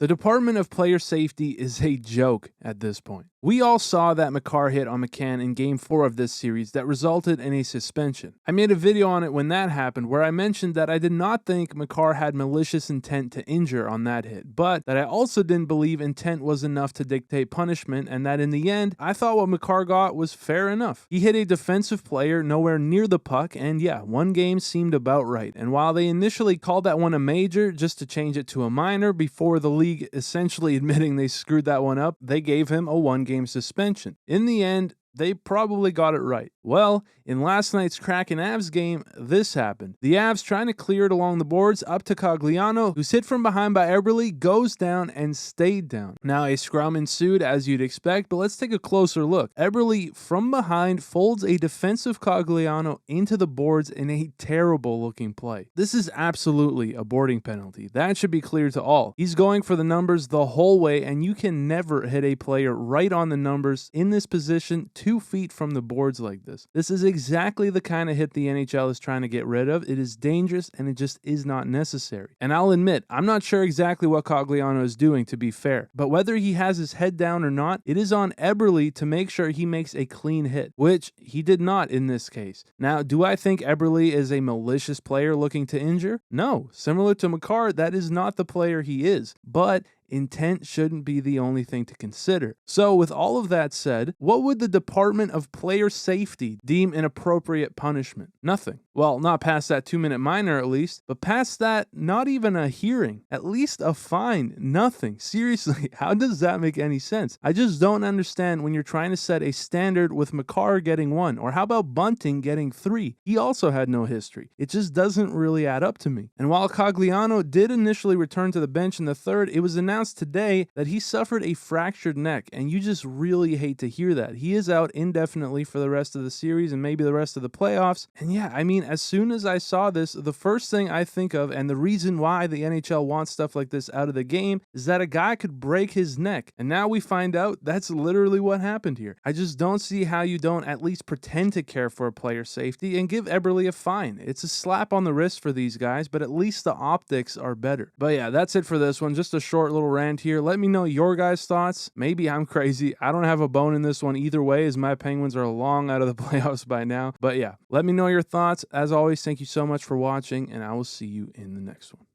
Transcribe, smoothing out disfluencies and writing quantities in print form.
The Department of Player Safety is a joke at this point. We all saw that Makar hit on McCann in Game 4 of this series that resulted in a suspension. I made a video on it when that happened where I mentioned that I did not think Makar had malicious intent to injure on that hit, but that I also didn't believe intent was enough to dictate punishment, and that in the end, I thought what Makar got was fair enough. He hit a defensive player nowhere near the puck, and yeah, one game seemed about right. And while they initially called that one a major just to change it to a minor before the league essentially admitting they screwed that one up, they gave him a one-game suspension. In the end, they probably got it right. Well, in last night's Kraken Avs game, this happened. The Avs trying to clear it along the boards up to Cogliano, who's hit from behind by Eberle, goes down and stayed down. Now a scrum ensued as you'd expect, but let's take a closer look. Eberle from behind folds a defensive Cogliano into the boards in a terrible looking play. This is absolutely a boarding penalty. That should be clear to all. He's going for the numbers the whole way, and you can never hit a player right on the numbers in this position 2 feet from the boards like this. This is exactly the kind of hit the NHL is trying to get rid of. It is dangerous and it just is not necessary. And I'll admit, I'm not sure exactly what Cogliano is doing, to be fair, but whether he has his head down or not, it is on Eberle to make sure he makes a clean hit, which he did not in this case. Now, do I think Eberle is a malicious player looking to injure? No. Similar to Makar, that is not the player he is, but intent shouldn't be the only thing to consider. So with all of that said, what would the Department of Player Safety deem an appropriate punishment? Nothing. Well, not past that 2-minute minor at least, but past that, not even a hearing, at least a fine, nothing. Seriously, how does that make any sense? I just don't understand when you're trying to set a standard with Makar getting 1, or how about Bunting getting 3? He also had no history. It just doesn't really add up to me. And while Cogliano did initially return to the bench in the third, it was announced today that he suffered a fractured neck, and you just really hate to hear that. He is out indefinitely for the rest of the series and maybe the rest of the playoffs. And yeah, I mean, as soon as I saw this, the first thing I think of, and the reason why the NHL wants stuff like this out of the game, is that a guy could break his neck. And now we find out that's literally what happened here. I just don't see how you don't at least pretend to care for a player's safety and give Eberle a fine. It's a slap on the wrist for these guys, but at least the optics are better. But yeah, that's it for this one. Just a short little rant here. Let me know your guys' thoughts. Maybe I'm crazy. I don't have a bone in this one either way, as my Penguins are long out of the playoffs by now. But yeah, let me know your thoughts. As always, thank you so much for watching, and I will see you in the next one.